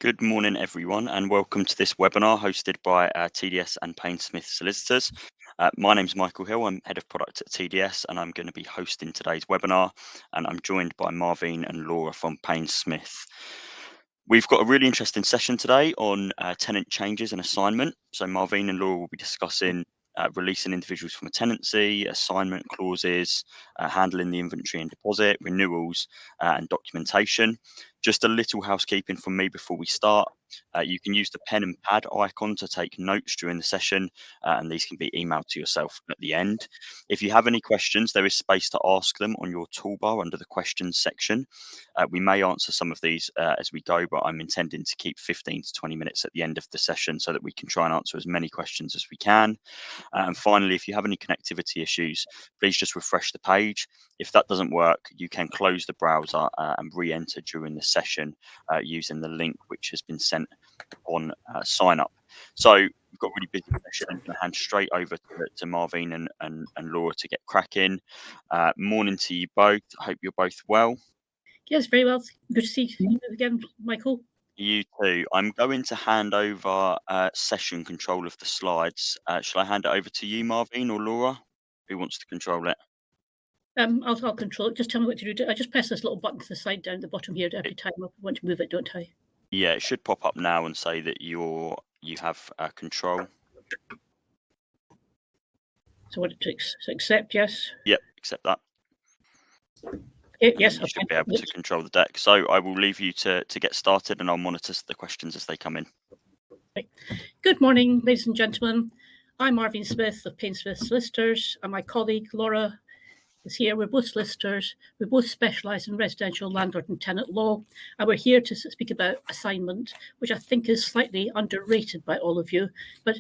Good morning, everyone, and welcome to this webinar hosted by TDS and Painsmith Solicitors. My name is Michael Hill. I'm Head of Product at TDS, and I'm going to be hosting today's webinar. And I'm joined by Marvin and Laura from Painsmith. We've got a really interesting session today on tenant changes and assignment. So Marvin and Laura will be discussing releasing individuals from a tenancy, assignment clauses, handling the inventory and deposit, renewals, and documentation. Just a little housekeeping from me before we start. You can use the pen and pad icon to take notes during the session, and these can be emailed to yourself at the end. If you have any questions, there is space to ask them on your toolbar under the questions section. We may answer some of these as we go, but I'm intending to keep 15 to 20 minutes at the end of the session so that we can try and answer as many questions as we can. And finally, if you have any connectivity issues, please just refresh the page. If that doesn't work, you can close the browser and re-enter during the session using the link which has been sent on sign up. So we've got a really busy session. I'm going to hand straight over to Marvin and Laura to get cracking. Morning to you both. I hope you're both well. Yes, very well. Good to see you again, Michael. You too. I'm going to hand over session control of the slides. Shall I hand it over to you, Marvin, or Laura? Who wants to control it? I'll control it. Just tell me what to do. I just press this little button to the side down the bottom here every time I want to move it, don't I? Yeah, it should pop up now and say that you have control. So what to accept? Yes. Yep, accept that. Yes, you should be able to control the deck. So I will leave you to get started, and I'll monitor the questions as they come in. Right. Good morning, ladies and gentlemen. I'm Marvin Smith of Painsmith Solicitors, and my colleague Laura is here. We're both solicitors. We both specialise in residential landlord and tenant law, and we're here to speak about assignment, which I think is slightly underrated by all of you. But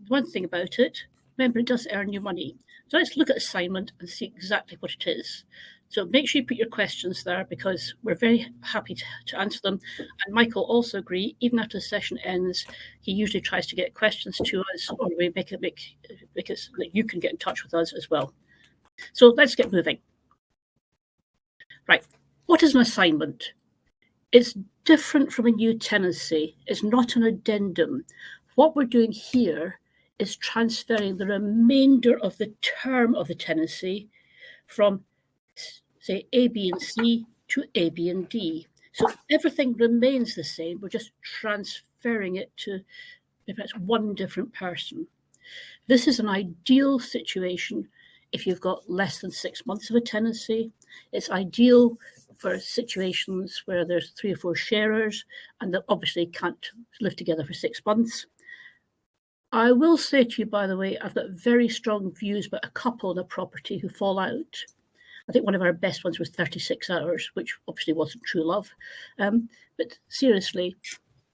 one thing about it, remember, it does earn you money. So let's look at assignment and see exactly what it is. So make sure you put your questions there because we're very happy to answer them. And Michael also agree, even after the session ends, he usually tries to get questions to us, or we make it so that you can get in touch with us as well. So let's get moving. Right, what is an assignment? It's different from a new tenancy. It's not an addendum. What we're doing here is transferring the remainder of the term of the tenancy from, say, A, B, and C to A, B, and D. So everything remains the same. We're just transferring it to perhaps one different person. This is an ideal situation if you've got less than 6 months of a tenancy. It's ideal for situations where there's 3 or 4 sharers and they obviously can't live together for 6 months. I will say to you, by the way, I've got very strong views about a couple in a property who fall out. I think one of our best ones was 36 hours, which obviously wasn't true love. But seriously,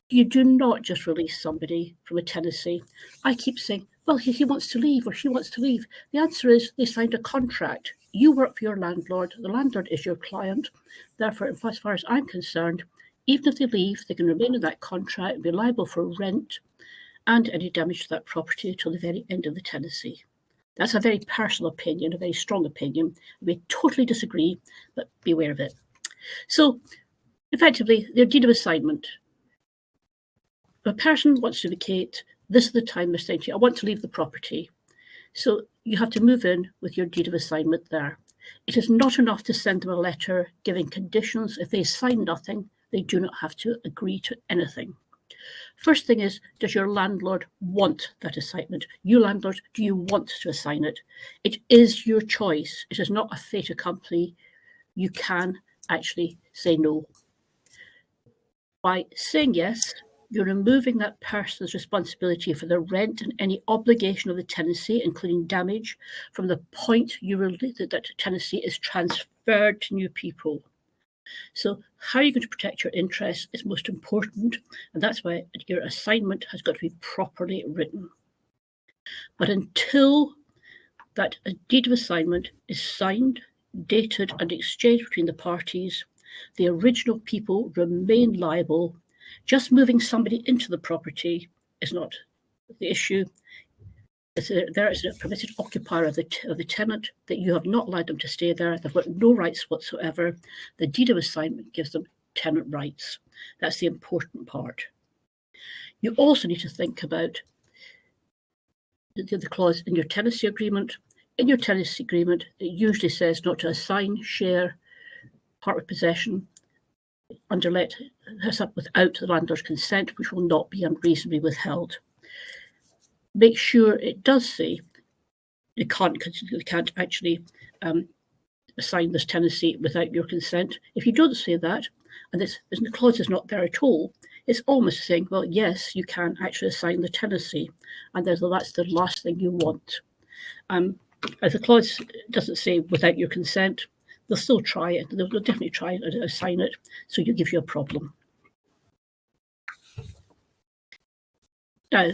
you do not just release somebody from a tenancy. I keep saying, well, he wants to leave or she wants to leave. The answer is they signed a contract. You work for your landlord. The landlord is your client. Therefore, as far as I'm concerned, even if they leave, they can remain in that contract and be liable for rent and any damage to that property until the very end of the tenancy. That's a very personal opinion, a very strong opinion. We totally disagree, but be aware of it. So, effectively, their deed of assignment. If a person wants to vacate, this is the time they're saying to you, I want to leave the property. So you have to move in with your deed of assignment there. It is not enough to send them a letter giving conditions. If they sign nothing, they do not have to agree to anything. First thing is, does your landlord want that assignment? You landlord, do you want to assign it? It is your choice. It is not a fait accompli. You can actually say no. By saying yes, you're removing that person's responsibility for the rent and any obligation of the tenancy, including damage, from the point that tenancy is transferred to new people. So how are you going to protect your interests is most important, and that's why your assignment has got to be properly written. But until that deed of assignment is signed, dated, and exchanged between the parties, the original people remain liable. Just moving somebody into the property is not the issue. There is a permitted occupier of the tenant that you have not allowed them to stay there. They've got no rights whatsoever. The deed of assignment gives them tenant rights. That's the important part. You also need to think about the clause in your tenancy agreement. In your tenancy agreement, it usually says not to assign, share, part with possession, underlet without the landlord's consent, which will not be unreasonably withheld. Make sure it does say you can't actually assign this tenancy without your consent. If you don't say that, and the clause is not there at all, it's almost saying, well, yes, you can actually assign the tenancy, and that's the last thing you want. If the clause doesn't say without your consent, they'll still try it. They'll definitely try and assign it, so it gives you a problem. Now,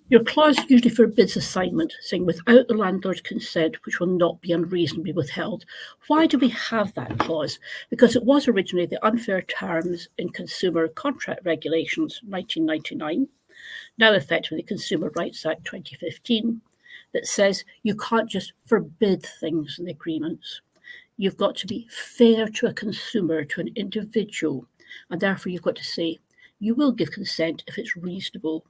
your clause usually forbids assignment, saying without the landlord's consent, which will not be unreasonably withheld. Why do we have that clause? Because it was originally the Unfair Terms in Consumer Contract Regulations, 1999, now effectively Consumer Rights Act 2015, that says you can't just forbid things in agreements. You've got to be fair to a consumer, to an individual, and therefore you've got to say you will give consent if it's reasonable.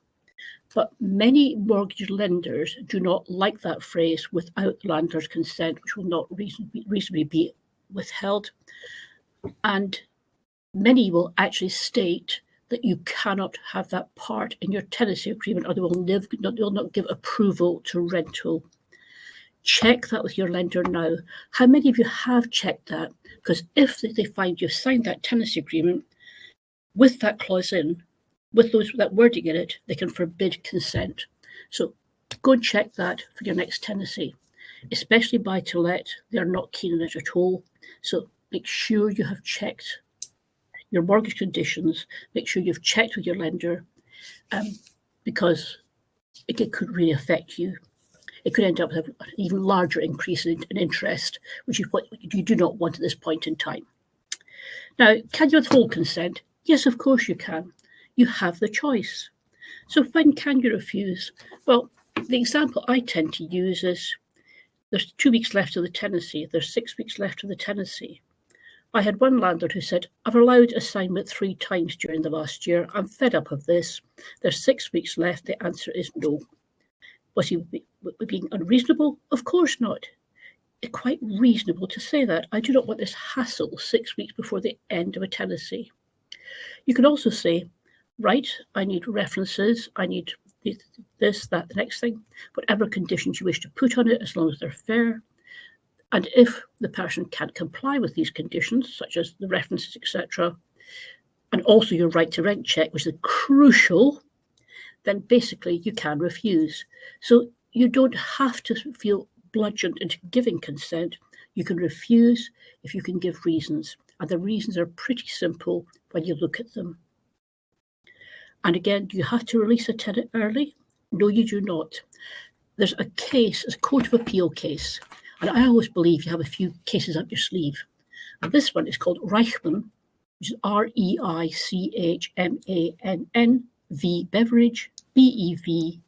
But many mortgage lenders do not like that phrase without the landlord's consent, which will not reasonably be withheld. And many will actually state that you cannot have that part in your tenancy agreement, or they will not give approval to rental. Check that with your lender now. How many of you have checked that? Because if they find you've signed that tenancy agreement with that clause in, with that wording in it, they can forbid consent. So go and check that for your next tenancy, especially buy to let. They're not keen on it at all. So make sure you have checked your mortgage conditions. Make sure you've checked with your lender, because it could really affect you. It could end up with an even larger increase in interest, which is what you do not want at this point in time. Now, can you withhold consent? Yes, of course you can. You have the choice. So when can you refuse? Well, the example I tend to use is there's 2 weeks left of the tenancy. There's 6 weeks left of the tenancy. I had one landlord who said, I've allowed assignment 3 times during the last year. I'm fed up of this. There's 6 weeks left. The answer is no. Was he being unreasonable? Of course not. It's quite reasonable to say that. I do not want this hassle 6 weeks before the end of a tenancy. You can also say, right, I need references, I need this, that, the next thing, whatever conditions you wish to put on it, as long as they're fair. And if the person can't comply with these conditions, such as the references, etc., and also your right to rent check, which is crucial, then basically you can refuse. So you don't have to feel bludgeoned into giving consent. You can refuse if you can give reasons. And the reasons are pretty simple when you look at them. And again, do you have to release a tenant early? No, you do not. There's a case, it's a Court of Appeal case. And I always believe you have a few cases up your sleeve. And this one is called Reichmann, which is Reichmann v. Beveridge, Beveridge.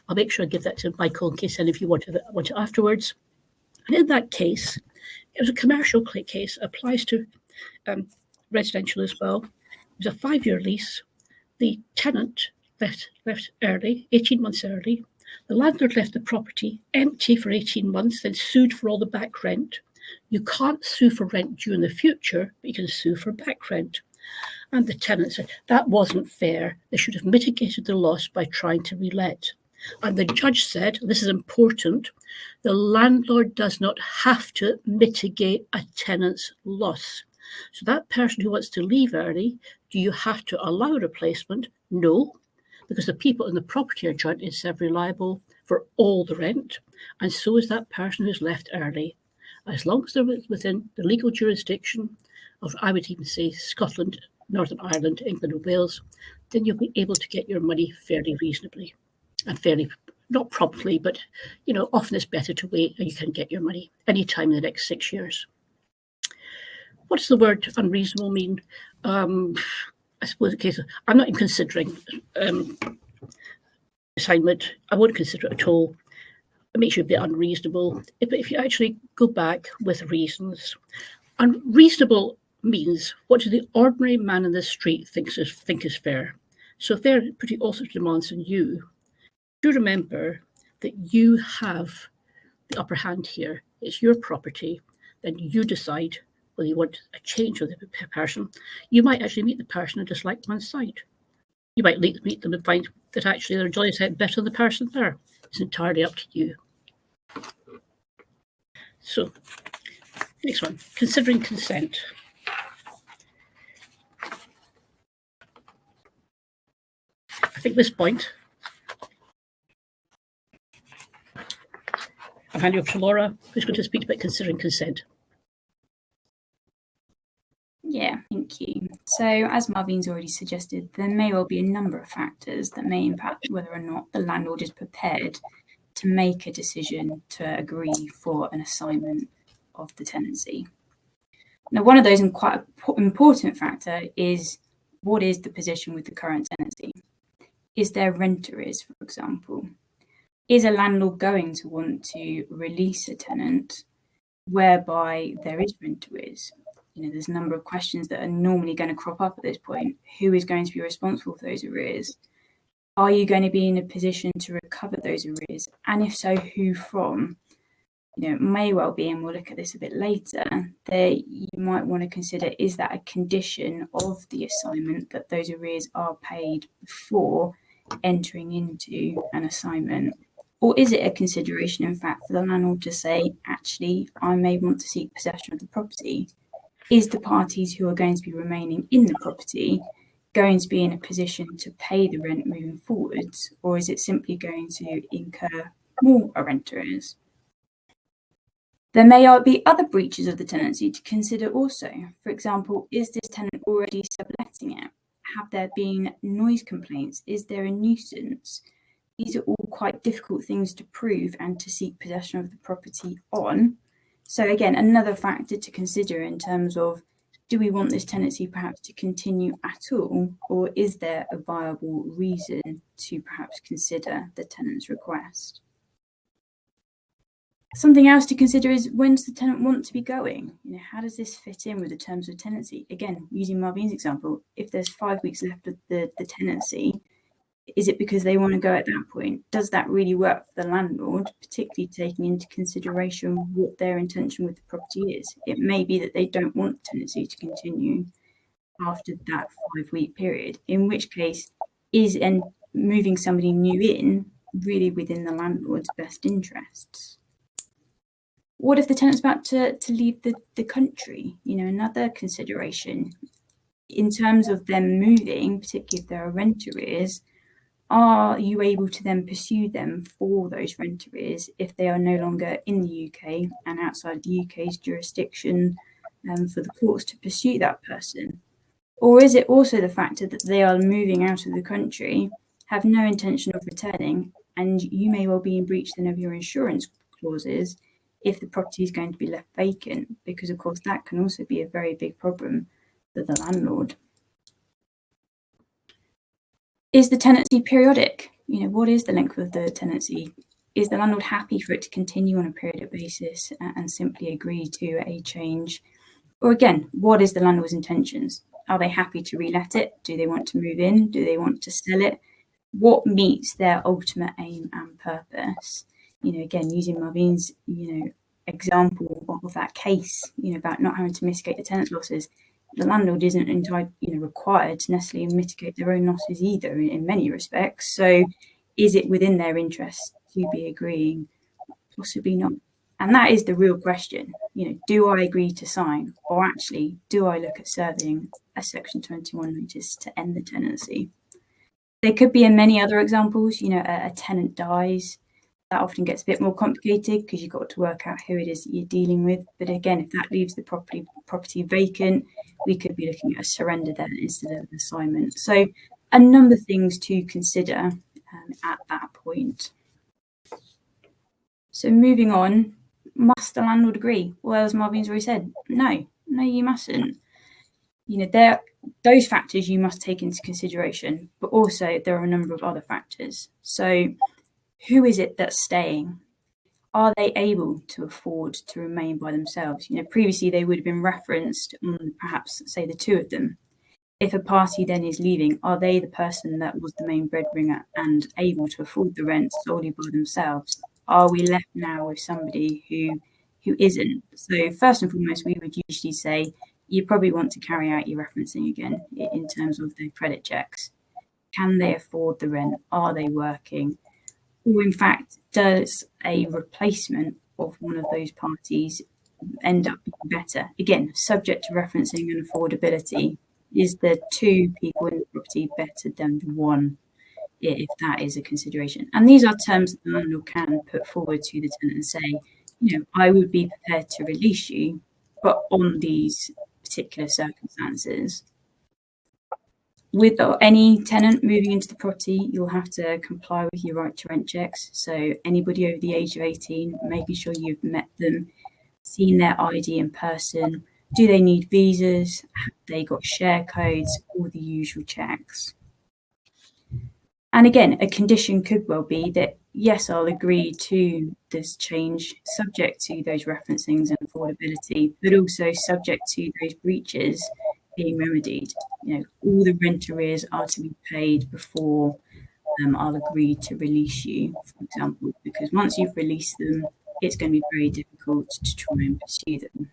I'll make sure I give that to Michael in case any of you want it afterwards. And in that case, it was a commercial case, applies to residential as well. It was a 5-year lease. The tenant left early, 18 months early. The landlord left the property empty for 18 months, then sued for all the back rent. You can't sue for rent due in the future, but you can sue for back rent. And the tenant said, that wasn't fair. They should have mitigated the loss by trying to relet. And the judge said, this is important, the landlord does not have to mitigate a tenant's loss. So that person who wants to leave early, do you have to allow a replacement? No, because the people in the property are jointly and severally liable for all the rent, and so is that person who's left early. As long as they're within the legal jurisdiction of, I would even say, Scotland, Northern Ireland, England and Wales, then you'll be able to get your money fairly reasonably and fairly, not promptly, but often it's better to wait and you can get your money anytime in the next 6 years. What does the word unreasonable mean? I suppose I'm not even considering assignment. I won't consider it at all. It makes you a bit unreasonable. But if you actually go back with reasons, unreasonable means what does the ordinary man in the street think is fair? So if they're putting all sorts of demands on you, do remember that you have the upper hand here. It's your property. Then you decide whether you want a change with the person. You might actually meet the person and dislike one side. You might meet them and find that actually they're enjoying it better than the person there. It's entirely up to you. So, next one, considering consent. I think this point, I'll hand you over to Laura, who's going to speak about considering consent. Yeah, thank you. So as Marvin's already suggested, there may well be a number of factors that may impact whether or not the landlord is prepared to make a decision to agree for an assignment of the tenancy. Now, one of those and quite an important factor is what is the position with the current tenancy? Is there rent arrears, for example? Is a landlord going to want to release a tenant whereby there is rent arrears? There's a number of questions that are normally going to crop up at this point. Who is going to be responsible for those arrears? Are you going to be in a position to recover those arrears? And if so, who from? It may well be, and we'll look at this a bit later, that you might want to consider, is that a condition of the assignment that those arrears are paid before entering into an assignment? Or is it a consideration, in fact, for the landlord to say, actually, I may want to seek possession of the property? Is the parties who are going to be remaining in the property going to be in a position to pay the rent moving forwards, or is it simply going to incur more rent arrears? There may be other breaches of the tenancy to consider also. For example, is this tenant already subletting it? Have there been noise complaints? Is there a nuisance? These are all quite difficult things to prove and to seek possession of the property on. So again, another factor to consider in terms of, do we want this tenancy perhaps to continue at all, or is there a viable reason to perhaps consider the tenant's request? Something else to consider is, when does the tenant want to be going? How does this fit in with the terms of tenancy? Again, using Marvin's example, if there's 5 weeks left of the tenancy, is it because they want to go at that point? Does that really work for the landlord, particularly taking into consideration what their intention with the property is? It may be that they don't want the tenancy to continue after that 5-week period, in which case, is moving somebody new in really within the landlord's best interests? What if the tenant's about to leave the country? Another consideration in terms of them moving, particularly if there are rent arrears, are you able to then pursue them for those rent arrears if they are no longer in the UK and outside the UK's jurisdiction for the courts to pursue that person? Or is it also the factor that they are moving out of the country, have no intention of returning, and you may well be in breach then of your insurance clauses if the property is going to be left vacant? Because of course that can also be a very big problem for the landlord. Is the tenancy periodic? What is the length of the tenancy? Is the landlord happy for it to continue on a periodic basis and simply agree to a change? Or again, what is the landlord's intentions? Are they happy to relet it? Do they want to move in? Do they want to sell it? What meets their ultimate aim and purpose? Again, using Marvin's, example of that case, about not having to mitigate the tenant losses, the landlord isn't required to necessarily mitigate their own losses either in many respects. So is it within their interest to be agreeing? Possibly not. And that is the real question. Do I agree to sign, or actually do I look at serving a Section 21 notice to end the tenancy? There could be many other examples. A tenant dies. That often gets a bit more complicated because you've got to work out who it is that you're dealing with. But again, if that leaves the property vacant, we could be looking at a surrender then instead of an assignment. So a number of things to consider at that point. So moving on, must the landlord agree? Well, as Marvin's already said, no, you mustn't. Those factors you must take into consideration, but also there are a number of other factors. So who is it that's staying? are they able to afford to remain by themselves? Previously they would have been referenced on perhaps, say, the two of them. If a party then is leaving, are they the person that was the main breadwinner and able to afford the rent solely by themselves? Are we left now with somebody who isn't? So first and foremost, we would usually say you probably want to carry out your referencing again in terms of the credit checks. Can they afford the rent? Are they working? Or in fact, does a replacement of one of those parties end up being better? Again, subject to referencing and affordability. Is the two people in the property better than the one, if that is a consideration? And these are terms that the landlord can put forward to the tenant and say, I would be prepared to release you, but on these particular circumstances. With any tenant moving into the property, you'll have to comply with your right to rent checks. So anybody over the age of 18, making sure you've met them, seen their ID in person. Do they need visas? Have they got share codes? All the usual checks. And again, a condition could well be that, yes, I'll agree to this change subject to those referencings and affordability, but also subject to those breaches being remedied. All the rent arrears are to be paid before I'll agree to release you, for example, because once you've released them, it's going to be very difficult to try and pursue them.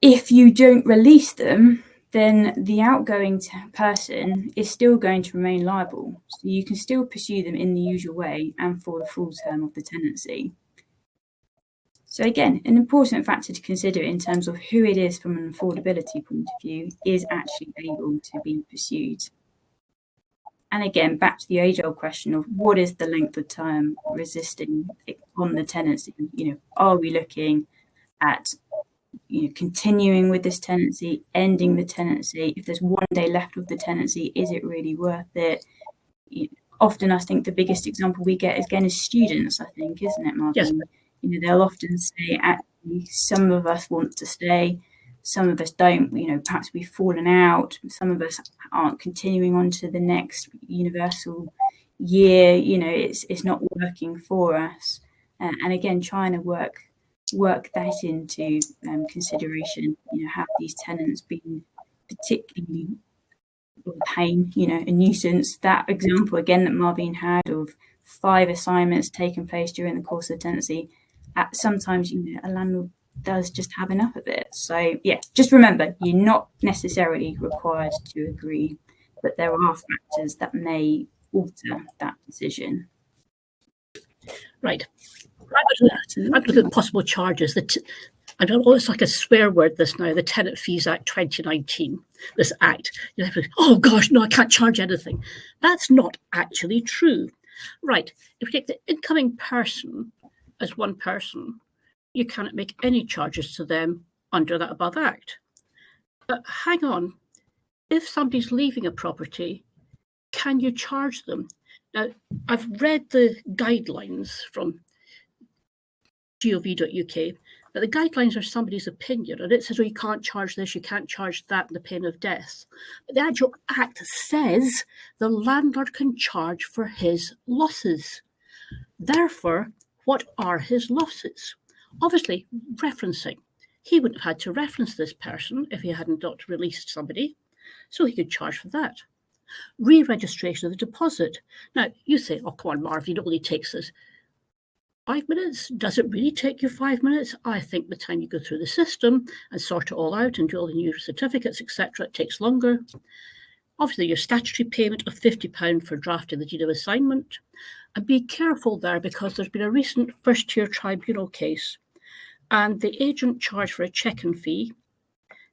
If you don't release them, then the outgoing person is still going to remain liable. So you can still pursue them in the usual way and for the full term of the tenancy. So again, an important factor to consider in terms of who it is from an affordability point of view is actually able to be pursued. And again, back to the age-old question of what is the length of time resisting on the tenancy? Are we looking at continuing with this tenancy, ending the tenancy? If there's one day left of the tenancy, is it really worth it? Often, I think the biggest example we get again is students, I think, isn't it, Marvin? Yes. They'll often say, actually, some of us want to stay, some of us don't. Perhaps we've fallen out. Some of us aren't continuing on to the next universal year. It's not working for us. And again, trying to work that into consideration. Have these tenants been particularly of pain, a nuisance? That example again that Marvin had of 5 assignments taking place during the course of the tenancy, sometimes a landlord does just have enough of it. So yeah, just remember, you're not necessarily required to agree, but there are factors that may alter that decision. Right. I'm looking at possible charges. I don't know, it's like a swear word this now, the Tenant Fees Act 2019, this act. Oh gosh, no, I can't charge anything. That's not actually true. Right, if you take the incoming person as one person, you cannot make any charges to them under that above act. But hang on, if somebody's leaving a property, can you charge them? Now, I've read the guidelines from gov.uk, but the guidelines are somebody's opinion, and it says, you can't charge this, you can't charge that, and the pain of death. But the actual act says the landlord can charge for his losses. Therefore, what are his losses? Obviously, referencing. He wouldn't have had to reference this person if he hadn't not released somebody, so he could charge for that. Re-registration of the deposit. Now, you say, oh, come on, Marvin, it only takes us 5 minutes. Does it really take you 5 minutes? I think the time you go through the system and sort it all out and do all the new certificates, etc., it takes longer. Obviously, your statutory payment of £50 for drafting the deed of assignment. And be careful there, because there's been a recent first-tier tribunal case, and the agent charged for a check-in fee.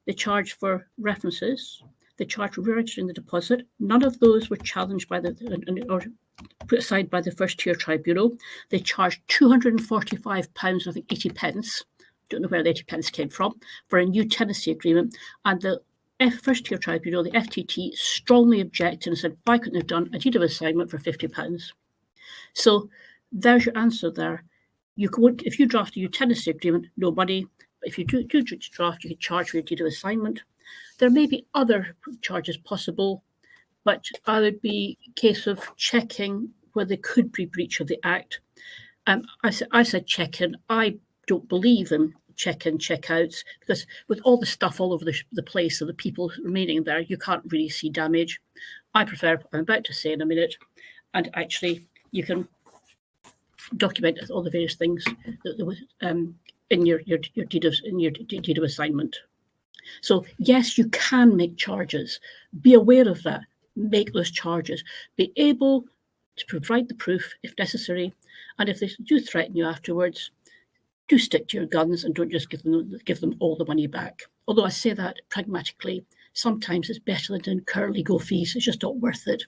They charged for references. They charged for re-registering the deposit. None of those were challenged by or put aside by the first-tier tribunal. They charged £245, I think 80 pence. Don't know where the 80 pence came from, for a new tenancy agreement. And the first-tier tribunal, the FTT, strongly objected and said, why couldn't they have done a deed of assignment for £50? So there's your answer there. You could, if you draft a new tenancy agreement, no money. But if you do draft, you can charge for your deed of assignment. There may be other charges possible, but I would be a case of checking where there could be breach of the Act. I said check-in. I don't believe in check-in, check-outs, because with all the stuff all over the place of the people remaining there, you can't really see damage. I prefer what I'm about to say in a minute, and actually you can document all the various things that there was in your deed of assignment. So yes, you can make charges. Be aware of that. Make those charges. Be able to provide the proof if necessary, and if they do threaten you afterwards, do stick to your guns and don't just give them all the money back. Although I say that pragmatically, sometimes it's better than incur legal fees. It's just not worth it.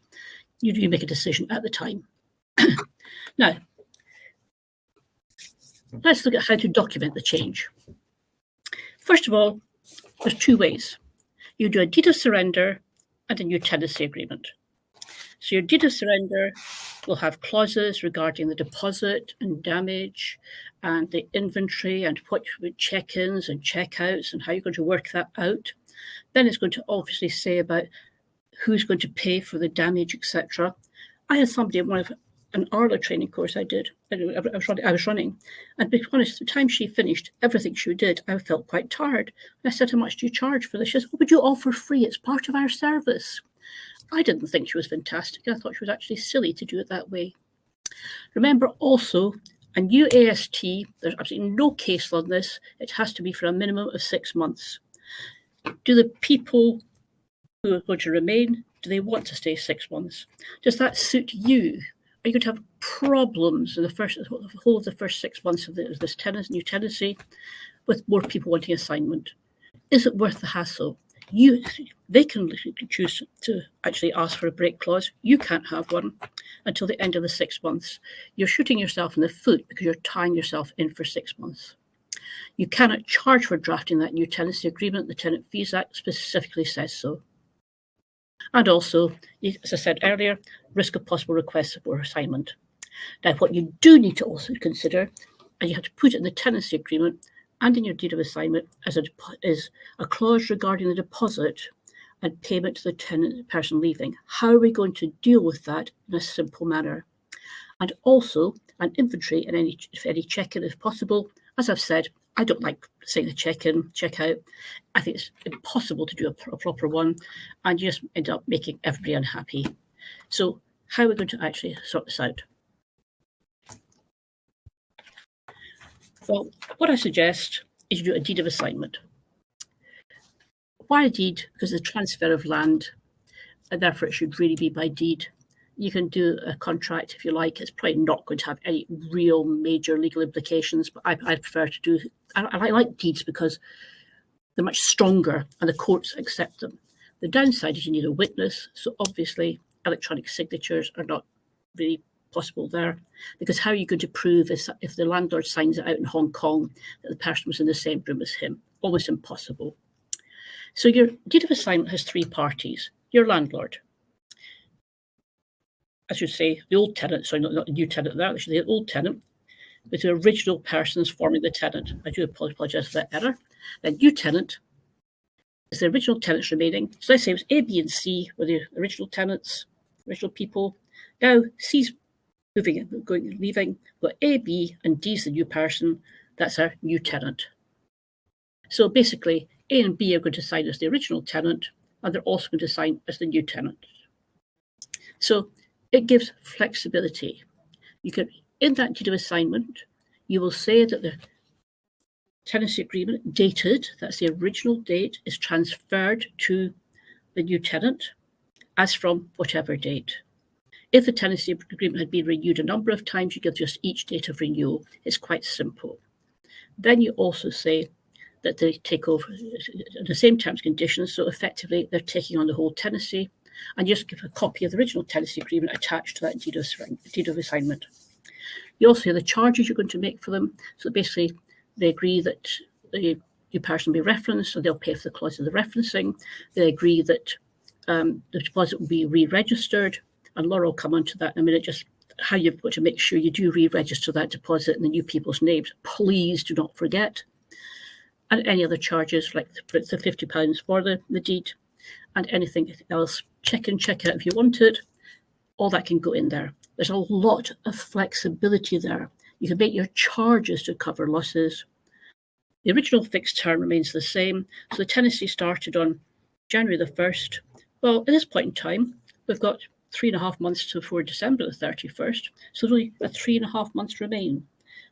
You make a decision at the time. Now, let's look at how to document the change. First of all, there's two ways. You do a deed of surrender and a new tenancy agreement. So your deed of surrender will have clauses regarding the deposit and damage and the inventory and what check-ins and check-outs and how you're going to work that out. Then it's going to obviously say about who's going to pay for the damage, etc. I had somebody in an Arla training course I was running, and to be honest, the time she finished everything she did, I felt quite tired. And I said, "How much do you charge for this?" She says, "Oh, but you offer free. It's part of our service." I didn't think she was fantastic. I thought she was actually silly to do it that way. Remember also, a new AST, there's absolutely no case law on this. It has to be for a minimum of 6 months. Do the people who are going to remain, do they want to stay 6 months? Does that suit you? Are you going to have problems in the whole of the first 6 months of this new tenancy with more people wanting assignment? Is it worth the hassle? They can choose to actually ask for a break clause. You can't have one until the end of the 6 months. You're shooting yourself in the foot because you're tying yourself in for 6 months. You cannot charge for drafting that new tenancy agreement. The Tenant Fees Act specifically says so. And also, as I said earlier, risk of possible requests for assignment. Now, what you do need to also consider, and you have to put it in the tenancy agreement and in your deed of assignment, is a clause regarding the deposit and payment to the person leaving. How are we going to deal with that in a simple manner? And also an inventory and any check-in if possible. As I've said, I don't like saying the check-in, check-out. I think it's impossible to do a proper one, and you just end up making everybody unhappy. So how are we going to actually sort this out? Well, what I suggest is you do a deed of assignment. Why a deed? Because it's a transfer of land, and therefore it should really be by deed. You can do a contract if you like. It's probably not going to have any real major legal implications, but I prefer to do. I like deeds because they're much stronger and the courts accept them. The downside is you need a witness, so obviously electronic signatures are not really possible there, because how are you going to prove if the landlord signs it out in Hong Kong that the person was in the same room as him? Almost impossible. So your deed of assignment has 3 parties. Your landlord, I should say the old tenant, sorry, not the new tenant there, actually the old tenant, with the original persons forming the tenant. I do apologise for that error. The new tenant is the original tenants remaining. So let's say it was A, B, and C were the original tenants, original people. Now C's moving, leaving, but A, B, and D is the new person. That's our new tenant. So basically, A and B are going to sign as the original tenant, and they're also going to sign as the new tenant. So it gives flexibility. You can, in that deed of assignment, you will say that the tenancy agreement dated, that's the original date, is transferred to the new tenant as from whatever date. If the tenancy agreement had been renewed a number of times, you give just each date of renewal. It's quite simple. Then you also say that they take over the same terms and conditions, so effectively they're taking on the whole tenancy, and just give a copy of the original tenancy agreement attached to that deed of assignment. You also have the charges you're going to make for them. So basically, they agree that the new person will be referenced, so they'll pay for the clause of the referencing. They agree that the deposit will be re-registered, and Laura will come on to that in a minute, just how you've got to make sure you do re-register that deposit in the new people's names. Please do not forget. And any other charges, like the £50 for the deed, and anything else, check in, check out if you want it. all that can go in there. There's a lot of flexibility there. You can make your charges to cover losses. The original fixed term remains the same. So the tenancy started on January the 1st. Well, at this point in time, we've got 3.5 months before December the 31st. So only 3.5 months remain.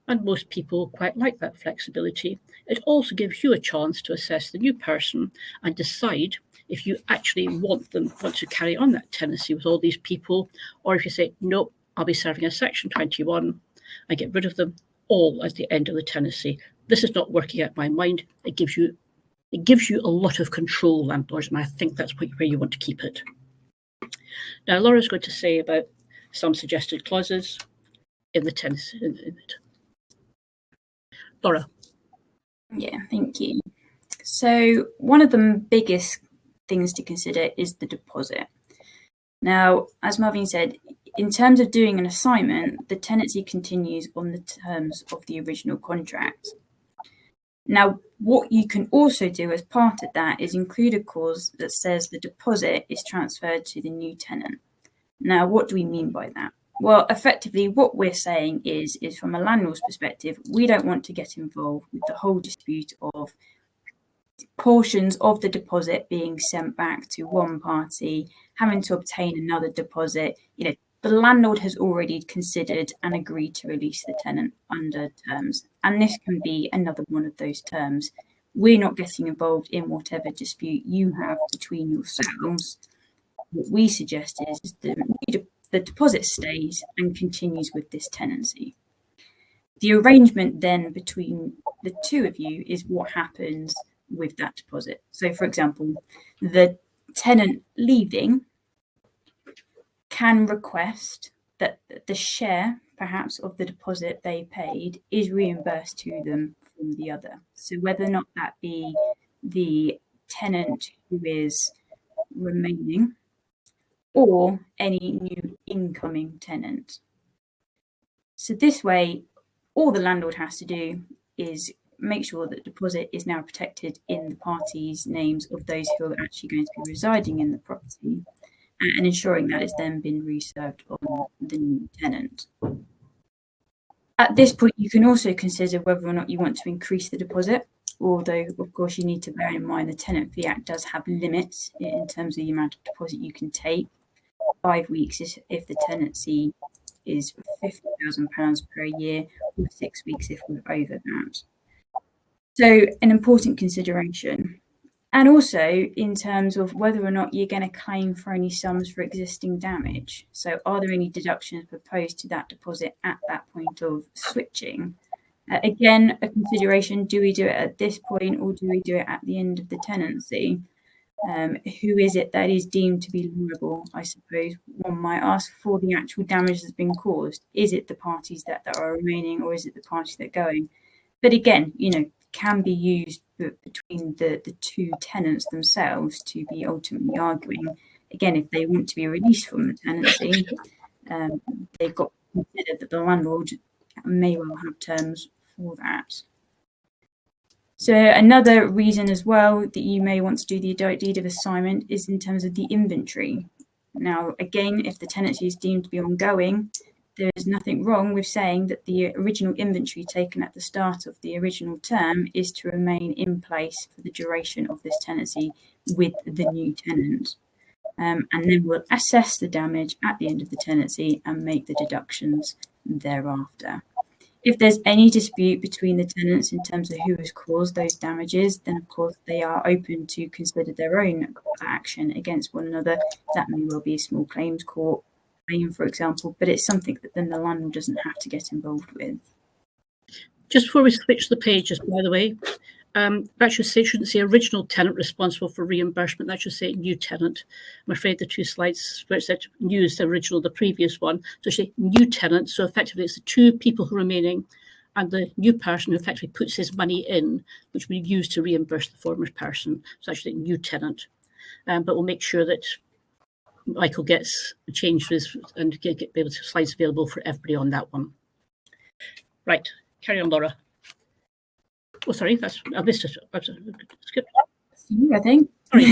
And most people quite like that flexibility. It also gives you a chance to assess the new person and decide if you actually want to carry on that tenancy with all these people, or if you say, nope, I'll be serving a Section 21 and get rid of them all at the end of the tenancy. This is not working out my mind. It gives you a lot of control, landlords, and I think that's where you want to keep it. Now, Laura's going to say about some suggested clauses in the tenancy. Laura. Yeah, thank you. So one of the biggest things to consider is the deposit. Now, as Marvin said, in terms of doing an assignment, the tenancy continues on the terms of the original contract. Now, what you can also do as part of that is include a clause that says the deposit is transferred to the new tenant. Now, what do we mean by that? Well, effectively, what we're saying is from a landlord's perspective, we don't want to get involved with the whole dispute of portions of the deposit being sent back to one party, having to obtain another deposit. You know, the landlord has already considered and agreed to release the tenant under terms, and this can be another one of those terms. We're not getting involved in whatever dispute you have between yourselves. What we suggest is the deposit stays and continues with this tenancy. The arrangement then between the two of you is what happens with that deposit. So, for example, the tenant leaving can request that the share, perhaps, of the deposit they paid is reimbursed to them from the other. So whether or not that be the tenant who is remaining or any new incoming tenant. So this way, all the landlord has to do is make sure that deposit is now protected in the parties' names of those who are actually going to be residing in the property, and ensuring that it's then been reserved on the new tenant. At this point, you can also consider whether or not you want to increase the deposit, although, of course, you need to bear in mind the Tenant Fee Act does have limits in terms of the amount of deposit you can take. 5 weeks is if the tenancy is £50,000 per year, or 6 weeks if we're over that. So an important consideration. And also in terms of whether or not you're going to claim for any sums for existing damage. So are there any deductions proposed to that deposit at that point of switching? Again, a consideration, do we do it at this point or do we do it at the end of the tenancy? Who is it that is deemed to be liable, I suppose one might ask, for the actual damage that's been caused? Is it the parties that are remaining, or is it the parties that are going? But again, you know, can be used between the two tenants themselves to be ultimately arguing. Again, if they want to be released from the tenancy, they've got to consider that the landlord may well have terms for that. So another reason as well that you may want to do the deed of assignment is in terms of the inventory. Now, again, if the tenancy is deemed to be ongoing, there is nothing wrong with saying that the original inventory taken at the start of the original term is to remain in place for the duration of this tenancy with the new tenant. And then we'll assess the damage at the end of the tenancy and make the deductions thereafter. If there's any dispute between the tenants in terms of who has caused those damages, then of course they are open to consider their own action against one another. That may well be a small claims court claim, for example, but it's something that then the landlord doesn't have to get involved with. Just before we switch the pages, by the way, that shouldn't say original tenant responsible for reimbursement. That should say new tenant. I'm afraid the two slides where it said new is the original, the previous one. So it should say new tenant. So effectively, it's the two people who are remaining and the new person who effectively puts his money in, which will be used to reimburse the former person. So actually, new tenant. But we'll make sure that Michael gets a change for this and be able to slides available for everybody on that one. Right, carry on, Laura. Oh, sorry, I missed it. I've skipped. I think. Sorry.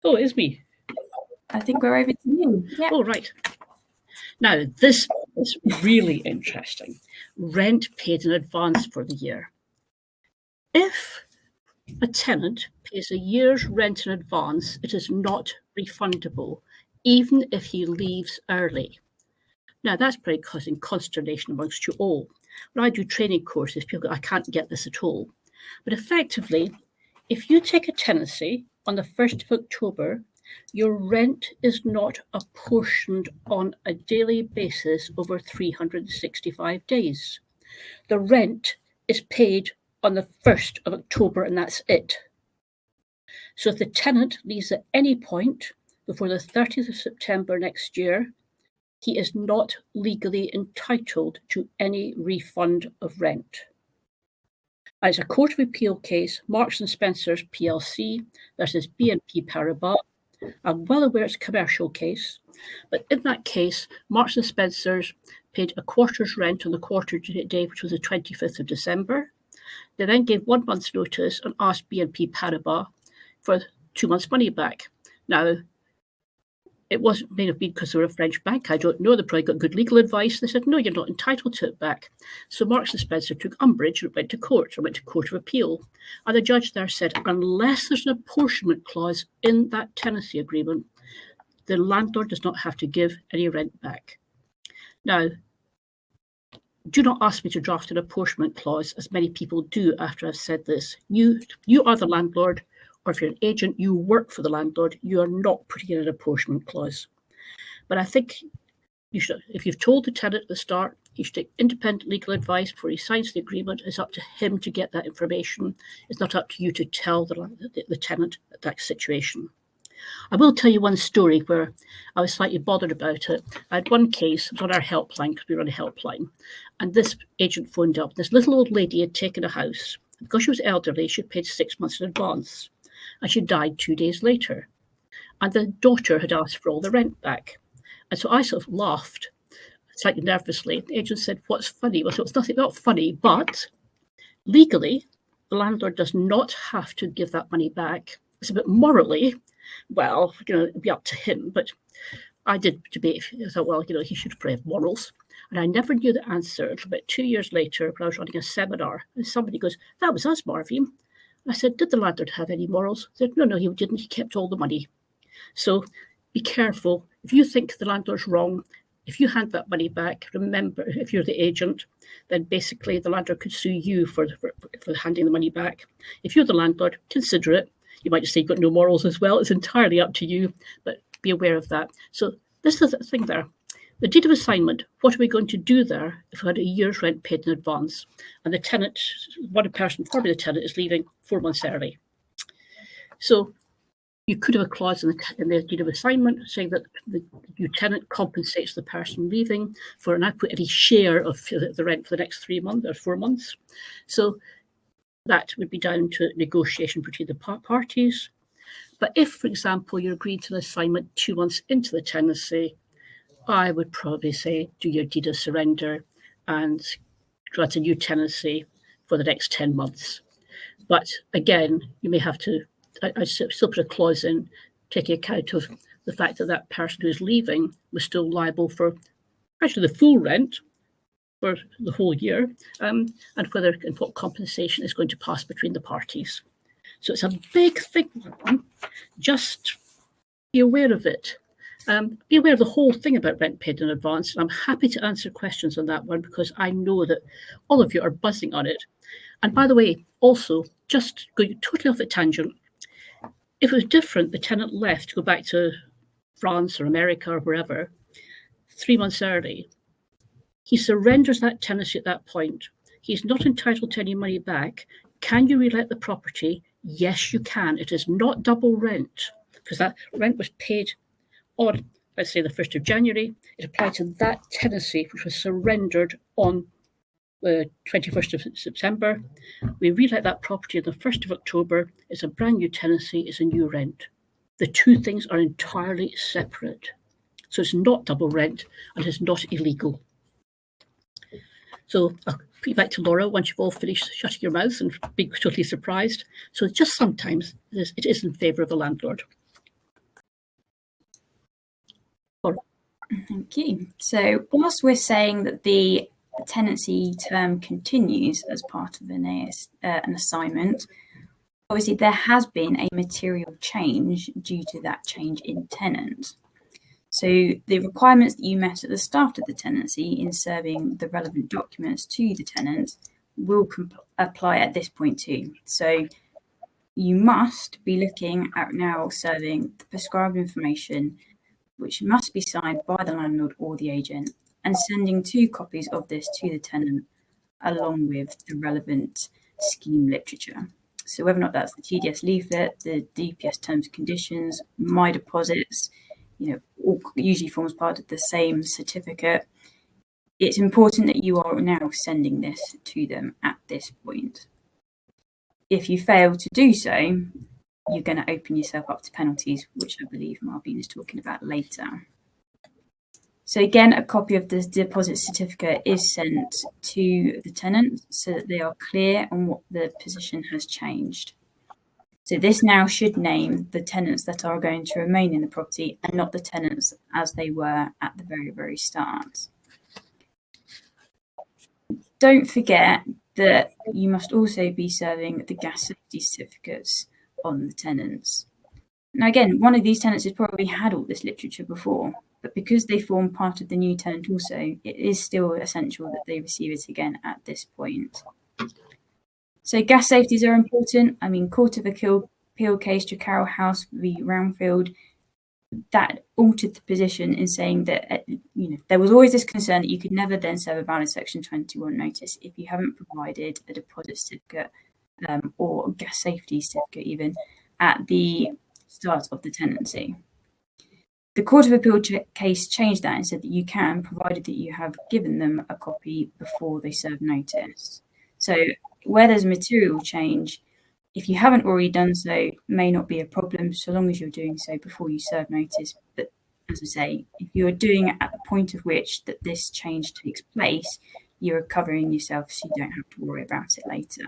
Oh, it is me. I think we're over to you. Yeah. Oh, right. Now, this is really interesting. Rent paid in advance for the year. If a tenant pays a year's rent in advance, it is not refundable, even if he leaves early. Now, that's probably causing consternation amongst you all. When I do training courses, people go, I can't get this at all. But effectively, if you take a tenancy on the 1st of October, your rent is not apportioned on a daily basis over 365 days. The rent is paid on the 1st of October, and that's it. So if the tenant leaves at any point before the 30th of September next year, he is not legally entitled to any refund of rent. As a Court of Appeal case, Marks and Spencer's PLC versus BNP Paribas. I'm well aware it's a commercial case, but in that case, Marks and Spencer's paid a quarter's rent on the quarter day, which was the 25th of December. They then gave 1 month's notice and asked BNP Paribas for 2 months' money back. Now, it may have been because they were a French bank. I don't know. They probably got good legal advice. They said, no, you're not entitled to it back. So Marks and Spencer took umbrage and went to court of appeal. And the judge there said, unless there's an apportionment clause in that tenancy agreement, the landlord does not have to give any rent back. Now, do not ask me to draft an apportionment clause, as many people do after I've said this. You are the landlord, or if you're an agent, you work for the landlord, you are not putting in an apportionment clause. But I think you should, if you've told the tenant at the start, he should take independent legal advice before he signs the agreement. It's up to him to get that information. It's not up to you to tell the tenant that situation. I will tell you one story where I was slightly bothered about it. I had one case, it was on our helpline, because we run a helpline, and this agent phoned up. This little old lady had taken a house. Because she was elderly, she paid 6 months in advance, and she died 2 days later. And the daughter had asked for all the rent back. And so I sort of laughed, slightly nervously. The agent said, what's funny? Well, so it's not funny, but legally, the landlord does not have to give that money back. It's a bit morally, well, it'd be up to him. But I did debate. I thought, well, he should probably have morals. And I never knew the answer until about 2 years later when I was running a seminar. And somebody goes, that was us, Marvin. I said, did the landlord have any morals? He said, no, he didn't. He kept all the money. So be careful. If you think the landlord's wrong, if you hand that money back, remember, if you're the agent, then basically the landlord could sue you for handing the money back. If you're the landlord, consider it. You might just say you've got no morals as well. It's entirely up to you, but be aware of that. So this is the thing there. The deed of assignment, what are we going to do there if we had a year's rent paid in advance? And the tenant, one person forming the tenant, is leaving 4 months early. So you could have a clause in the deed of assignment saying that the new tenant compensates the person leaving for an equity share of the rent for the next 3 months or 4 months. So that would be down to negotiation between the parties. But if, for example, you're agreed to an assignment 2 months into the tenancy, I would probably say do your deed of surrender and grant a new tenancy for the next 10 months. But again, you may have to, I still put a clause in taking account of the fact that that person who's leaving was still liable for actually the full rent for the whole year, and whether and what compensation is going to pass between the parties. So it's a big thing. Just be aware of it. Be aware of the whole thing about rent paid in advance. And I'm happy to answer questions on that one because I know that all of you are buzzing on it. And by the way, also, just going totally off a tangent, if it was different, the tenant left to go back to France or America or wherever 3 months early, he surrenders that tenancy at that point. He's not entitled to any money back. Can you relet the property? Yes, you can. It is not double rent because that rent was paid on, let's say, the 1st of January. It applied to that tenancy, which was surrendered on the 21st of September. We relet that property on the 1st of October. It's a brand new tenancy. It's a new rent. The two things are entirely separate. So it's not double rent and it's not illegal. So I'll put you back to Laura once you've all finished shutting your mouths and being totally surprised. So just sometimes it is in favour of the landlord. Thank you. So whilst we're saying that the tenancy term continues as part of an assignment, obviously there has been a material change due to that change in tenant. So the requirements that you met at the start of the tenancy in serving the relevant documents to the tenant will apply at this point too. So you must be looking at now serving the prescribed information, which must be signed by the landlord or the agent, and sending 2 copies of this to the tenant along with the relevant scheme literature. So whether or not that's the TDS leaflet, the DPS terms and conditions, my deposits, all usually forms part of the same certificate. It's important that you are now sending this to them at this point. If you fail to do so, you're going to open yourself up to penalties, which I believe Marvin is talking about later. So again, a copy of the deposit certificate is sent to the tenant so that they are clear on what the position has changed. So this now should name the tenants that are going to remain in the property and not the tenants as they were at the very, very start. Don't forget that you must also be serving the gas safety certificates on the tenants. Now again, one of these tenants has probably had all this literature before, but because they form part of the new tenant also, it is still essential that they receive it again at this point. So gas safeties are important. I mean, Court of Appeal case to Carroll House v Roundfield, that altered the position in saying that there was always this concern that you could never then serve a valid Section 21 notice if you haven't provided a deposit certificate or a gas safety certificate even at the start of the tenancy. The Court of Appeal case changed that and said that you can, provided that you have given them a copy before they serve notice. So where there's a material change, if you haven't already done so, may not be a problem so long as you're doing so before you serve notice. But as I say, if you're doing it at the point of which that this change takes place, you're covering yourself so you don't have to worry about it later.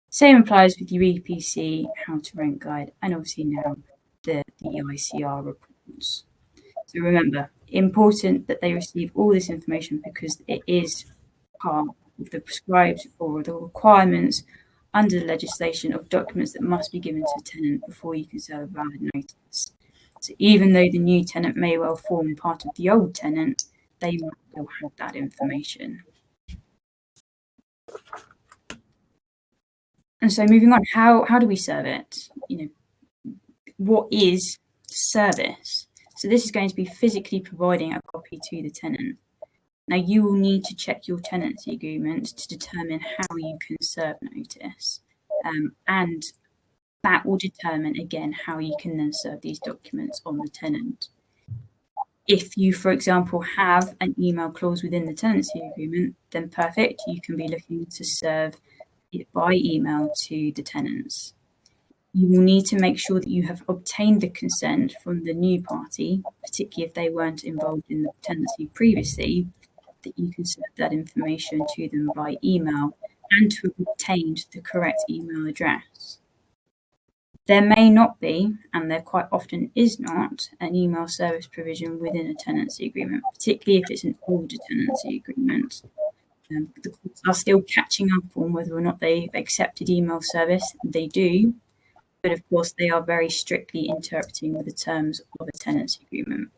Same applies with your EPC, how to rent guide, and obviously now the ICR reports. So remember, important that they receive all this information because it is part of the prescribed or the requirements under the legislation of documents that must be given to a tenant before you can serve a valid notice. So even though the new tenant may well form part of the old tenant, they might still have that information. And so moving on, how do we serve it? What is service? So this is going to be physically providing a copy to the tenant. Now you will need to check your tenancy agreement to determine how you can serve notice. And that will determine again how you can then serve these documents on the tenant. If you, for example, have an email clause within the tenancy agreement, then perfect, you can be looking to serve it by email to the tenants. You will need to make sure that you have obtained the consent from the new party, particularly if they weren't involved in the tenancy previously, that you can send that information to them by email and to have obtained the correct email address. There may not be, and there quite often is not, an email service provision within a tenancy agreement, particularly if it's an older tenancy agreement. The courts are still catching up on whether or not they've accepted email service. They do, but of course they are very strictly interpreting the terms of a tenancy agreement.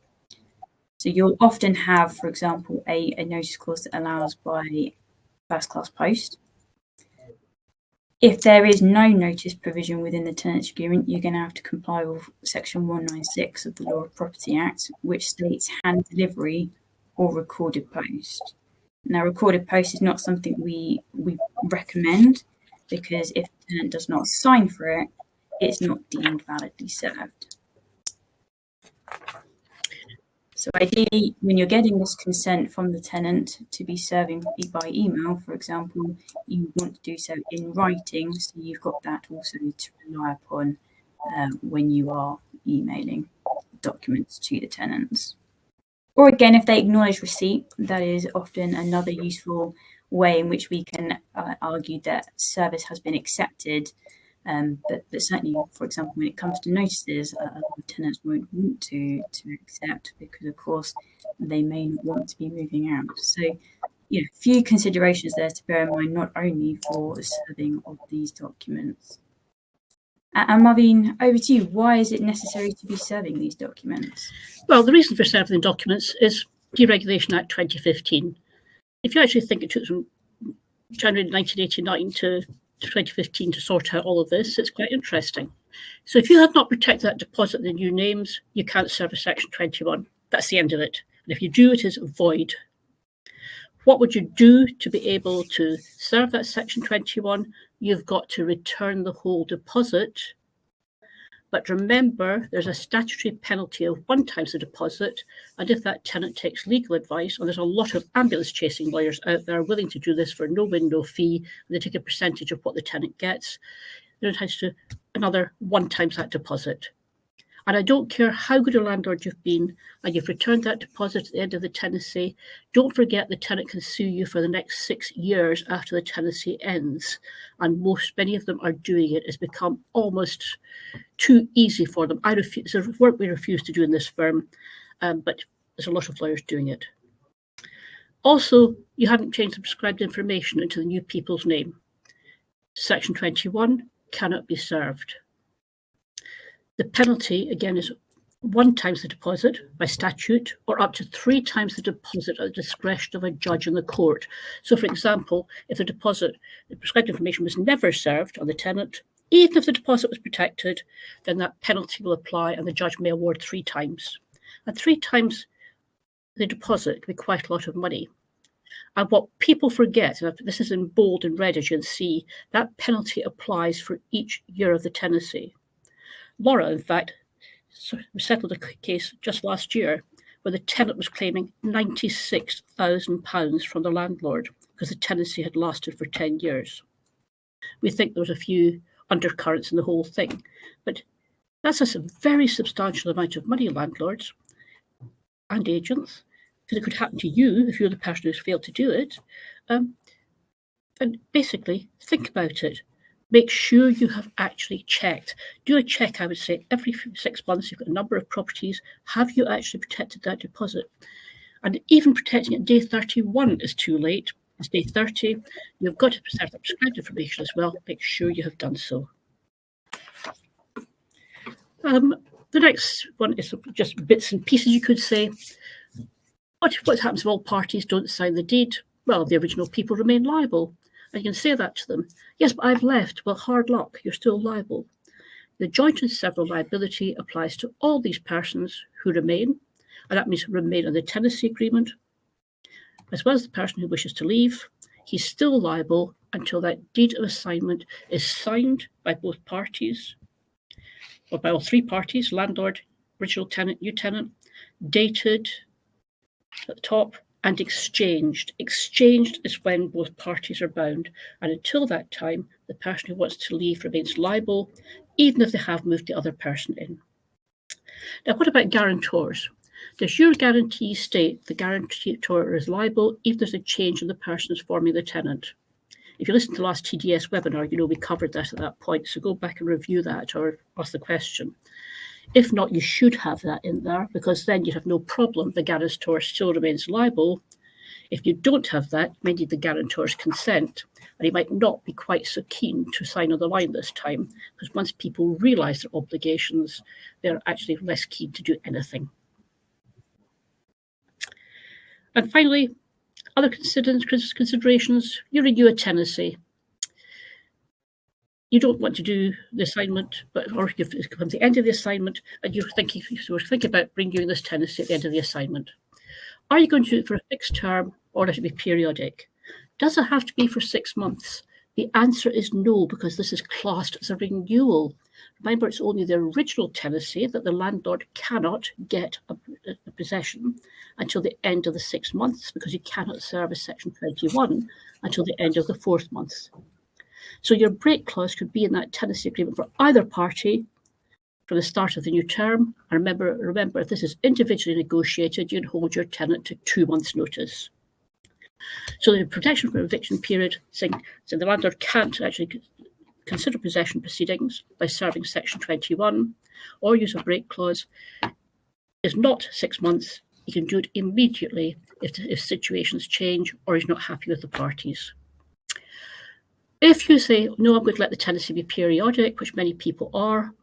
So you'll often have, for example, a notice clause that allows by first-class post. If there is no notice provision within the tenancy agreement, you're going to have to comply with Section 196 of the Law of Property Act, which states hand delivery or recorded post. Now, recorded post is not something we recommend because if the tenant does not sign for it, it's not deemed validly served. So ideally, when you're getting this consent from the tenant to be serving by email, for example, you want to do so in writing, so you've got that also to rely upon when you are emailing documents to the tenants. Or again, if they acknowledge receipt, that is often another useful way in which we can argue that service has been accepted But certainly, for example, when it comes to notices, a lot of tenants won't want to accept because, of course, they may not want to be moving out. So, a few considerations there to bear in mind, not only for the serving of these documents. And Marvin, over to you. Why is it necessary to be serving these documents? Well, the reason for serving documents is Deregulation Act 2015. If you actually think it took from January 1989 to 2015 to sort out all of this, it's quite interesting. So if you have not protected that deposit in the new names, you can't serve a Section 21. That's the end of it. And if you do, it is void. What would you do to be able to serve that Section 21? You've got to return the whole deposit. But remember, there's a statutory penalty of 1 times the deposit. And if that tenant takes legal advice, and there's a lot of ambulance chasing lawyers out there willing to do this for no win, no fee, and they take a percentage of what the tenant gets, they're entitled to another 1 times that deposit. And I don't care how good a landlord you've been and you've returned that deposit at the end of the tenancy, don't forget the tenant can sue you for the next 6 years after the tenancy ends. And many of them are doing it. It's become almost too easy for them. It's a work we refuse to do in this firm, but there's a lot of lawyers doing it. Also, you haven't changed the prescribed information into the new people's name. Section 21 cannot be served. The penalty, again, is 1 times the deposit by statute or up to 3 times the deposit at the discretion of a judge in the court. So, for example, if the prescribed information was never served on the tenant, even if the deposit was protected, then that penalty will apply and the judge may award 3 times. And 3 times the deposit can be quite a lot of money. And what people forget, and this is in bold and red as you can see, that penalty applies for each year of the tenancy. Laura, in fact, settled a case just last year where the tenant was claiming £96,000 from the landlord because the tenancy had lasted for 10 years. We think there was a few undercurrents in the whole thing, but that's a very substantial amount of money, landlords and agents, because it could happen to you if you're the person who's failed to do it. And basically, think about it. Make sure you have actually checked. Do a check, I would say, every 6 months. You've got a number of properties. Have you actually protected that deposit? And even protecting it day 31 is too late. It's day 30. You've got to preserve that prescribed information as well. Make sure you have done so. The next one is just bits and pieces, you could say. What happens if all parties don't sign the deed? Well, the original people remain liable. And you can say that to them. Yes, but I've left. Well, hard luck. You're still liable. The joint and several liability applies to all these persons who remain, and that means remain on the tenancy agreement, as well as the person who wishes to leave. He's still liable until that deed of assignment is signed by both parties, or by all 3 parties, landlord, original tenant, new tenant, dated at the top, and exchanged. Exchanged is when both parties are bound. And until that time, the person who wants to leave remains liable, even if they have moved the other person in. Now, what about guarantors? Does your guarantee state the guarantor is liable if there's a change in the person who's forming the tenant? If you listen to the last TDS webinar, you know we covered that at that point. So go back and review that or ask the question. If not, you should have that in there because then you have no problem. The guarantor still remains liable. If you don't have that, you may need the guarantor's consent. And he might not be quite so keen to sign on the line this time because once people realise their obligations, they're actually less keen to do anything. And finally, other considerations, you renew a tenancy. You don't want to do the assignment, or if it comes to the end of the assignment and you're thinking about renewing this tenancy at the end of the assignment. Are you going to do it for a fixed term or let it be periodic? Does it have to be for 6 months? The answer is no, because this is classed as a renewal. Remember, it's only the original tenancy that the landlord cannot get a possession until the end of the 6 months, because you cannot serve a Section 21 until the end of the 4th month. So your break clause could be in that tenancy agreement for either party from the start of the new term. And remember, if this is individually negotiated, you can hold your tenant to 2 months' notice. So the protection from eviction period, saying the landlord can't actually consider possession proceedings by serving Section 21 or use a break clause is not 6 months, you can do it immediately if situations change or he's not happy with the parties. If you say, no, I'm going to let the tenancy be periodic, which many people are,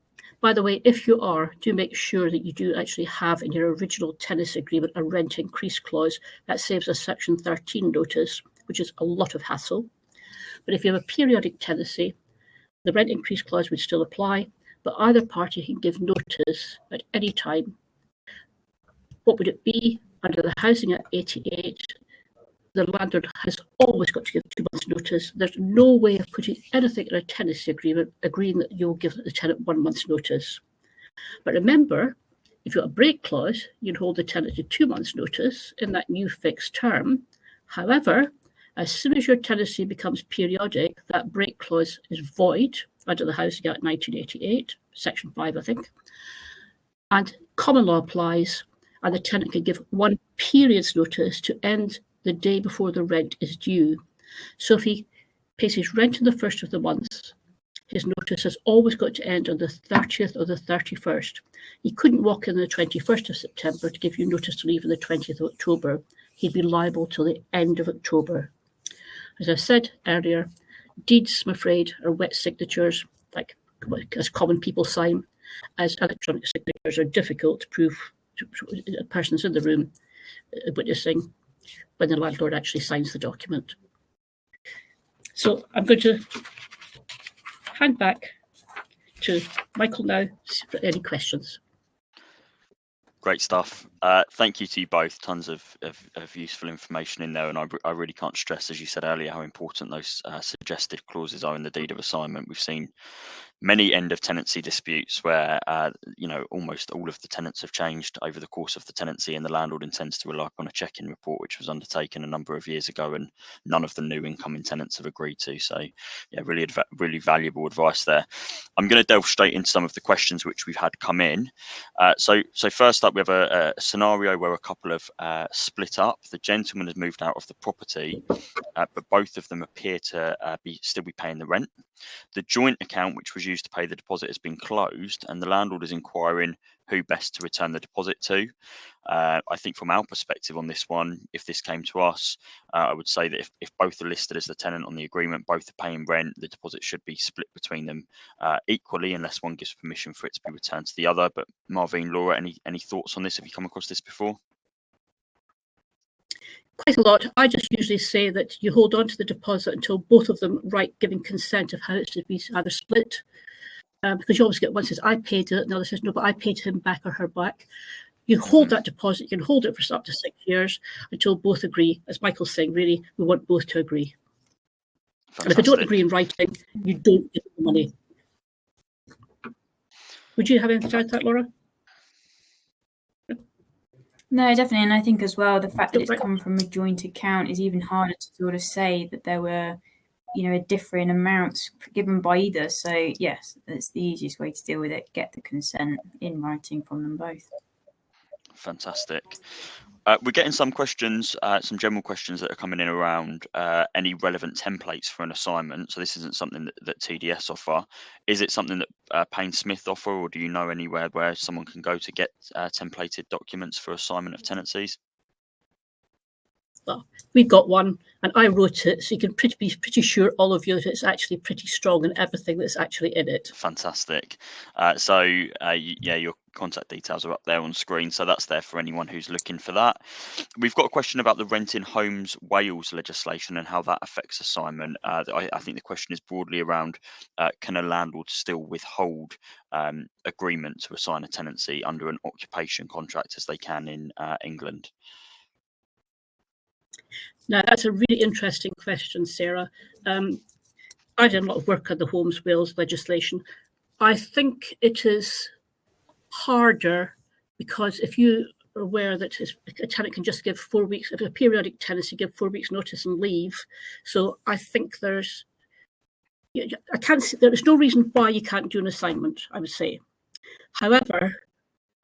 by the way, if you are, do make sure that you do actually have in your original tenancy agreement a rent increase clause. That saves a Section 13 notice, which is a lot of hassle. But if you have a periodic tenancy, the rent increase clause would still apply, but either party can give notice at any time. What would it be? Under the Housing Act 88, the landlord has always got to give 2 months' notice. There's no way of putting anything in a tenancy agreement agreeing that you'll give the tenant 1 month's notice. But remember, if you've got a break clause, you'd hold the tenant to 2 months' notice in that new fixed term. However, as soon as your tenancy becomes periodic, that break clause is void under the Housing Act 1988, Section 5, I think. And common law applies, and the tenant can give 1 period's notice to end the day before the rent is due. So if he pays his rent on the first of the month, his notice has always got to end on the 30th or the 31st. He couldn't walk in on the 21st of September to give you notice to leave on the 20th of October. He'd be liable till the end of October. As I said earlier, deeds, I'm afraid, are wet signatures, like as common people sign, as electronic signatures are difficult to prove to a person's in the room witnessing when the landlord actually signs the document. So I'm going to hand back to Michael now for any questions. Great stuff. Thank you to you both. Tons of useful information in there, and I really can't stress, as you said earlier, how important those suggested clauses are in the deed of assignment. We've seen many end of tenancy disputes where almost all of the tenants have changed over the course of the tenancy, and the landlord intends to rely upon a check-in report which was undertaken a number of years ago, and none of the new incoming tenants have agreed to. So yeah, really valuable advice there. I'm going to delve straight into some of the questions which we've had come in. So first up, we have a scenario where a couple have split up. The gentleman has moved out of the property, but both of them appear to still be paying the rent. The joint account, which was used to pay the deposit, has been closed, and the landlord is inquiring who best to return the deposit to. I think from our perspective on this one, if this came to us, I would say that if both are listed as the tenant on the agreement, both are paying rent, the deposit should be split between them equally, unless one gives permission for it to be returned to the other. But Marvin, Laura, any thoughts on this? Have you come across this before? Quite a lot. I just usually say that you hold on to the deposit until both of them write giving consent of how it's to be either split. Because you always get one says, I paid it, and the other says, no, but I paid him back or her back. You hold that deposit, you can hold it for up to 6 years until both agree. As Michael's saying, really, we want both to agree. Fantastic. And if they don't agree in writing, you don't get the money. Would you have anything to add to that, Laura? No, definitely. And I think as well, the fact that it's come from a joint account is even harder to sort of say that there were, differing amounts given by either. So yes, that's the easiest way to deal with it. Get the consent in writing from them both. Fantastic. We're getting some questions, some general questions that are coming in around any relevant templates for an assignment. So this isn't something that TDS offer. Is it something that Painsmith offer, or do you know anywhere where someone can go to get templated documents for assignment of tenancies? Well, we've got one, and I wrote it, so you can be pretty sure, all of you, that it's actually pretty strong in everything that's actually in it. Fantastic. Yeah, your contact details are up there on screen, so that's there for anyone who's looking for that. We've got a question about the Renting Homes Wales legislation and how that affects assignment. I think the question is broadly around, can a landlord still withhold agreement to assign a tenancy under an occupation contract as they can in England? Now, that's a really interesting question, Sarah. I did a lot of work on the Homes Wales legislation. I think it is harder because if you are aware that a tenant can just give 4 weeks, if a periodic tenancy, give 4 weeks notice and leave. So I think there's no reason why you can't do an assignment, I would say. However,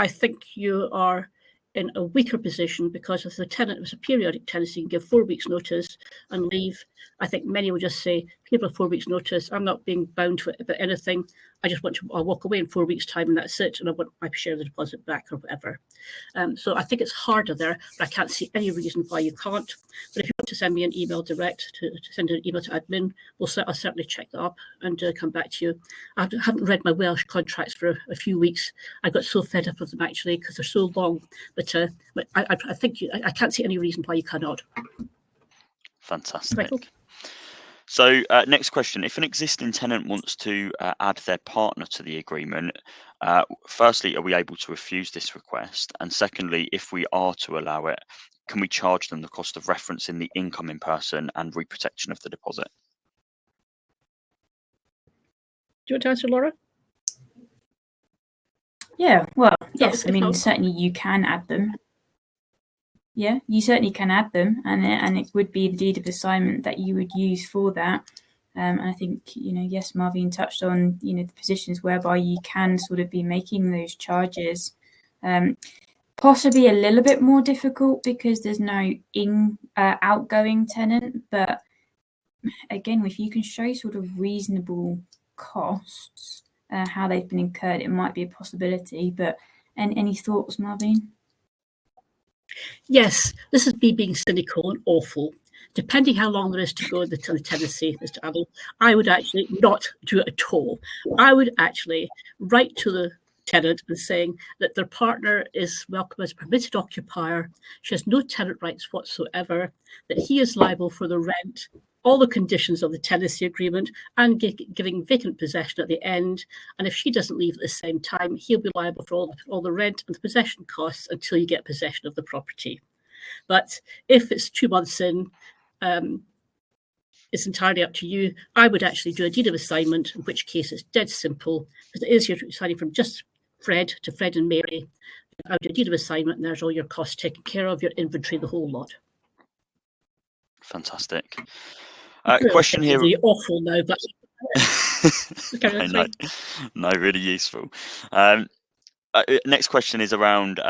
I think you are in a weaker position, because if the tenant was a periodic tenancy, you can give 4 weeks notice and leave. I think many will just say, people have 4 weeks notice, I'm not being bound to it about anything. I'll walk away in 4 weeks time and that's it. And I want my share of the deposit back or whatever. So I think it's harder there, but I can't see any reason why you can't. But if you want to send me an email direct, to send an email to admin, I'll certainly check that up and come back to you. I haven't read my Welsh contracts for a few weeks. I got so fed up with them actually because they're so long. But I think I can't see any reason why you cannot. Fantastic. Michael? So next question, if an existing tenant wants to add their partner to the agreement, firstly, are we able to refuse this request? And secondly, if we are to allow it, can we charge them the cost of referencing the incoming person and reprotection of the deposit? Do you want to answer, Laura? Yeah, well, yes, I mean, certainly you can add them. Yeah, you certainly can add them, and it would be the deed of assignment that you would use for that. And I think, yes, Marvin touched on, the positions whereby you can sort of be making those charges. Possibly a little bit more difficult because there's no outgoing tenant, but again, if you can show sort of reasonable costs, how they've been incurred, it might be a possibility. But any thoughts, Marvin? Yes, this is me being cynical and awful. Depending how long there is to go in the tenancy, Mr. Adel, I would actually not do it at all. I would actually write to the tenant and saying that their partner is welcome as a permitted occupier, she has no tenant rights whatsoever, that he is liable for the rent, all the conditions of the tenancy agreement, and giving vacant possession at the end. And if she doesn't leave at the same time, he'll be liable for all the rent and the possession costs until you get possession of the property. But if it's 2 months in, it's entirely up to you. I would actually do a deed of assignment, in which case it's dead simple, because it is you're signing from just Fred to Fred and Mary. I would do a deed of assignment, and there's all your costs taken care of, your inventory, the whole lot. Fantastic. Really question here. Really awful now, but no, really useful. Next question is around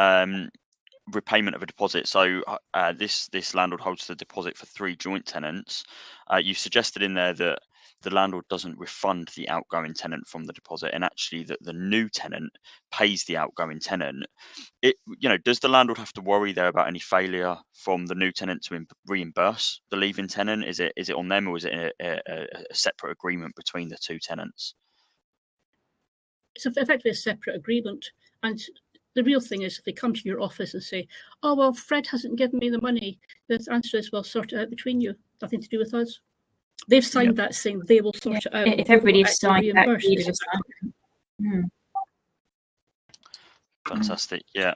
repayment of a deposit. So this landlord holds the deposit for 3 joint tenants. You suggested in there that the landlord doesn't refund the outgoing tenant from the deposit, and actually that the new tenant pays the outgoing tenant. Does the landlord have to worry there about any failure from the new tenant to reimburse the leaving tenant? Is it on them, or is it a separate agreement between the 2 tenants? It's effectively a separate agreement, and the real thing is, if they come to your office and say, "Oh well, Fred hasn't given me the money," the answer is, "Well, sort it out between you. Nothing to do with us." They've signed that saying they will sort it out. If everybody has signed that deed of assignment. Fantastic. Yeah.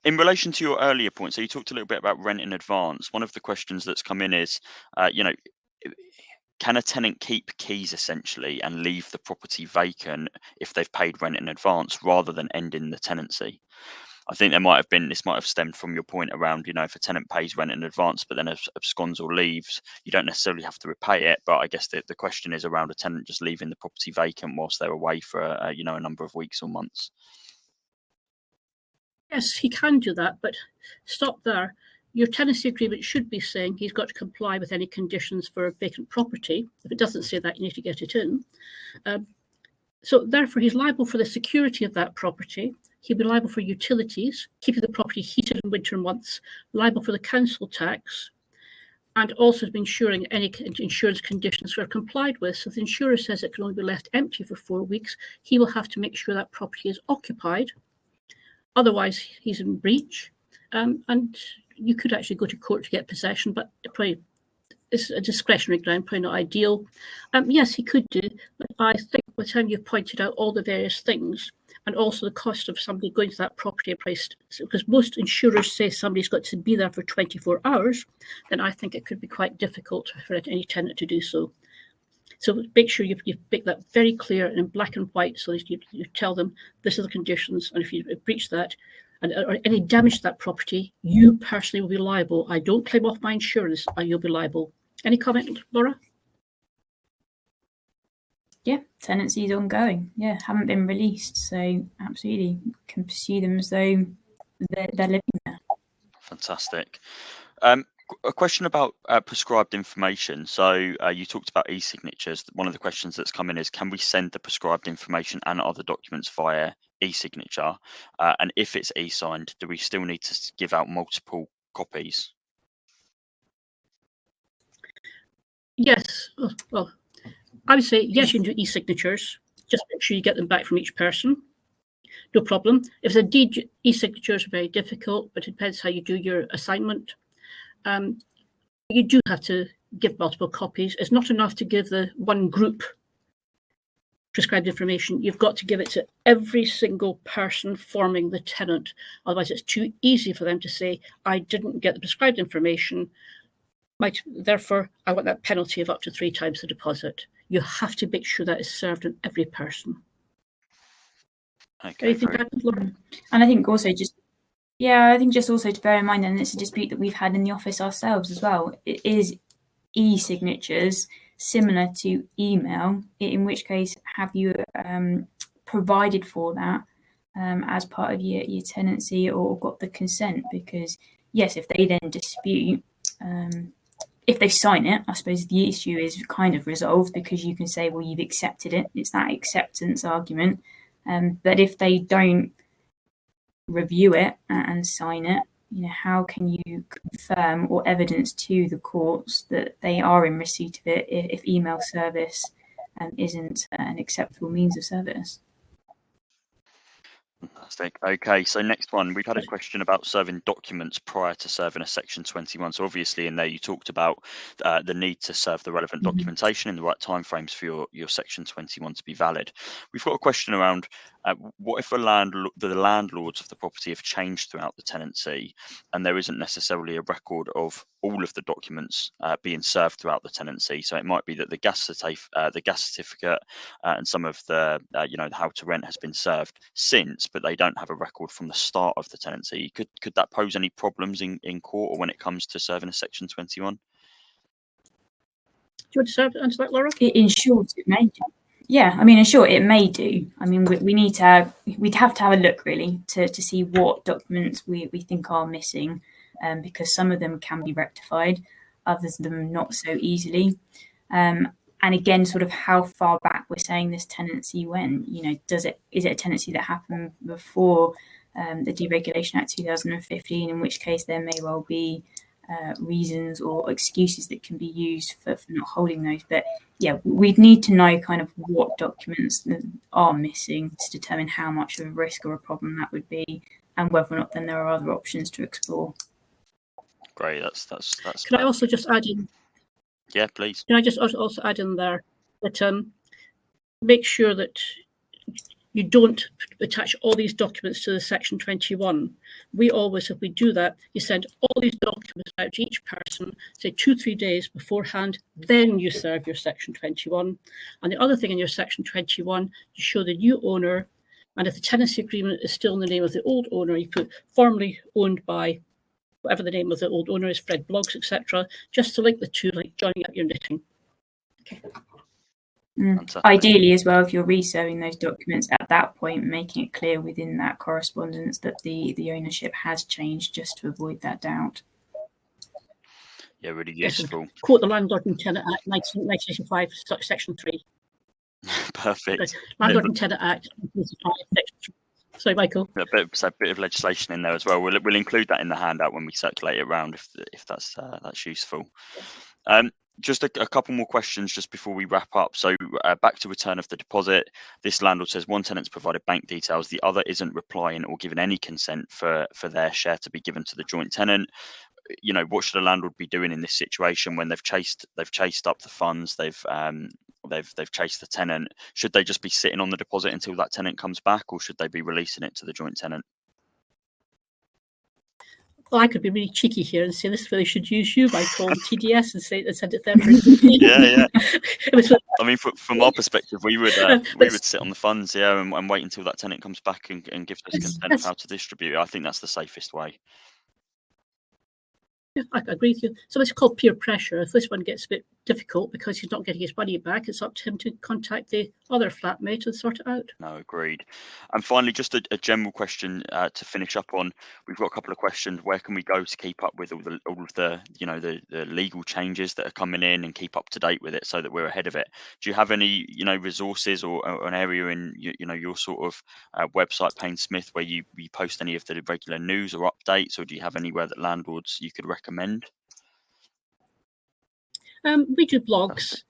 In relation to your earlier point, so you talked a little bit about rent in advance. One of the questions that's come in is, can a tenant keep keys essentially and leave the property vacant if they've paid rent in advance rather than ending the tenancy? I think this might have stemmed from your point around, if a tenant pays rent in advance but then absconds or leaves, you don't necessarily have to repay it. But I guess the question is around a tenant just leaving the property vacant whilst they're away for a number of weeks or months. Yes, he can do that, but stop there. Your tenancy agreement should be saying he's got to comply with any conditions for a vacant property. If it doesn't say that, you need to get it in. So therefore, he's liable for the security of that property. He'll be liable for utilities, keeping the property heated in winter months, liable for the council tax, and also ensuring any insurance conditions are complied with. So if the insurer says it can only be left empty for 4 weeks, he will have to make sure that property is occupied. Otherwise, he's in breach. And you could actually go to court to get possession, but probably it's a discretionary ground, probably not ideal. Yes, he could do, but I think by the time you've pointed out all the various things, and also the cost of somebody going to that property price, because most insurers say somebody's got to be there for 24 hours, then I think it could be quite difficult for any tenant to do so. So make sure you make that very clear and in black and white, so that you tell them this are the conditions, and if you breach that, or any damage to that property, you personally will be liable. I don't claim off my insurance, you'll be liable. Any comment, Laura? Yeah, tenancy is ongoing. Yeah, haven't been released, so absolutely can pursue them as though they're living Fantastic. A question about prescribed information. So you talked about e-signatures. One of the questions that's come in is, can we send the prescribed information and other documents via e-signature? And if it's e-signed, do we still need to give out multiple copies? Yes. Well, I would say yes, you can do e-signatures. Just make sure you get them back from each person. No problem. If the deed e-signatures are very difficult, but it depends how you do your assignment. You do have to give multiple copies. It's not enough to give the one group prescribed information. You've got to give it to every single person forming the tenant. Otherwise, it's too easy for them to say, I didn't get the prescribed information. Therefore, I want that penalty of up to 3 times the deposit. You have to make sure that is served on every person. Okay. Anything to add, Lauren? And I think also just also to bear in mind, and it's a dispute that we've had in the office ourselves as well. It is e-signatures similar to email, in which case have you provided for that as part of your tenancy or got the consent? Because yes, if they then dispute, if they sign it, I suppose the issue is kind of resolved, because you can say, well, you've accepted it. It's that acceptance argument. But if they don't review it and sign it, how can you confirm or evidence to the courts that they are in receipt of it if email service isn't an acceptable means of service? Fantastic. Okay, so next one, we've had a question about serving documents prior to serving a Section 21. So obviously in there you talked about the need to serve the relevant documentation in the right timeframes for your Section 21 to be valid. We've got a question around what if the landlords of the property have changed throughout the tenancy and there isn't necessarily a record of all of the documents being served throughout the tenancy? So it might be that the gas certificate and some of the how to rent has been served since, but they don't have a record from the start of the tenancy. Could that pose any problems in court or when it comes to serving a Section 21? Do you want to answer that, Laura? In short, it may do. Yeah, I mean, in short, it may do. I mean, we'd have to have a look really to see what documents we think are missing, because some of them can be rectified, others of them not so easily. And again, sort of how far back we're saying this tenancy went. Is it a tenancy that happened before the Deregulation Act 2015, in which case there may well be reasons or excuses that can be used for not holding those. But yeah, we'd need to know kind of what documents are missing to determine how much of a risk or a problem that would be, and whether or not then there are other options to explore. Great, that's. Can I also just add in? Yeah, please. Can I just also add in there that make sure that you don't attach all these documents to the Section 21. We always, if we do that, you send all these documents out to each person, say 2-3 days beforehand, then you serve your Section 21. And the other thing in your Section 21, you show the new owner, and if the tenancy agreement is still in the name of the old owner, you put formerly owned by whatever the name of the old owner is, Fred Bloggs, etc., just to link the two, like joining up your knitting. Okay. Ideally as well, if you're reserving those documents at that point, making it clear within that correspondence that the ownership has changed, just to avoid that doubt. Yeah, really useful. Quote the Landlord and Tenant Act 1985, Section 3. Perfect. Okay. Landlord and Tenant Act 1985, Section 3. Sorry, Michael. A bit of legislation in there as well. We'll include that in the handout when we circulate it around, if that's useful. Just a couple more questions just before we wrap up. So back to return of the deposit. This landlord says one tenant's provided bank details, the other isn't replying or given any consent for their share to be given to the joint tenant. What should a landlord be doing in this situation when they've chased up the funds, they've chased the tenant? Should they just be sitting on the deposit until that tenant comes back, or should they be releasing it to the joint tenant? Well, I could be really cheeky here and say this is where they should use you, Michael, TDS, and send it there. Yeah. I mean, from our perspective, we would sit on the funds, and wait until that tenant comes back and give us consent of how to distribute it. I think that's the safest way. Yeah, I agree with you. So it's called peer pressure. If this one gets a bit difficult because he's not getting his money back, it's up to him to contact the other flatmate and sort it out. No, agreed. And finally, just a general question to finish up on. We've got a couple of questions. Where can we go to keep up with all of the the legal changes that are coming in and keep up to date with it so that we're ahead of it? Do you have any resources or an area in your sort of website, Painsmith, where you post any of the regular news or updates, or do you have anywhere that landlords you could recommend? We do blogs.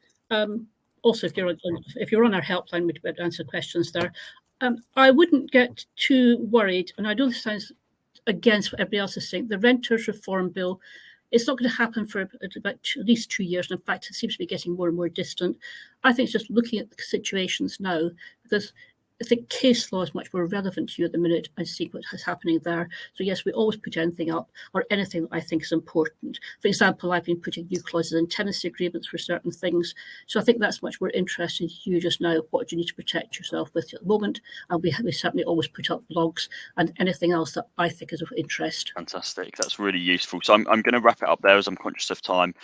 Also, if you're on our helpline, we'd be able to answer questions there. I wouldn't get too worried, and I know this sounds against what everybody else is saying. The Renters Reform Bill, it's not going to happen for about at least 2 years. And in fact, it seems to be getting more and more distant. I think it's just looking at the situations now, because I think case law is much more relevant to you at the minute and see what is happening there. So yes, we always put anything up or anything that I think is important. For example, I've been putting new clauses in tenancy agreements for certain things. So I think that's much more interesting to you just now. What do you need to protect yourself with at the moment? And we certainly always put up blogs and anything else that I think is of interest. Fantastic. That's really useful. So I'm going to wrap it up there as I'm conscious of time.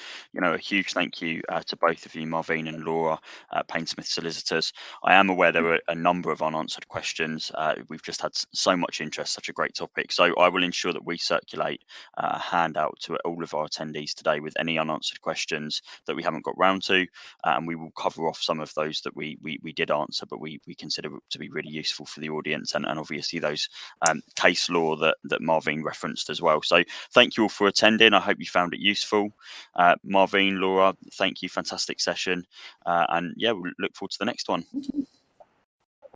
A huge thank you to both of you, Marvine and Laura, Painsmith Solicitors. I am aware there were a number of unanswered questions. We've just had so much interest, such a great topic. So I will ensure that we circulate a handout to all of our attendees today with any unanswered questions that we haven't got round to, and we will cover off some of those that we did answer, but we consider to be really useful for the audience, and obviously those case law that Marvine referenced as well. So thank you all for attending. I hope you found it useful. Marvine, Laura, thank you. Fantastic session. And yeah, we'll look forward to the next one.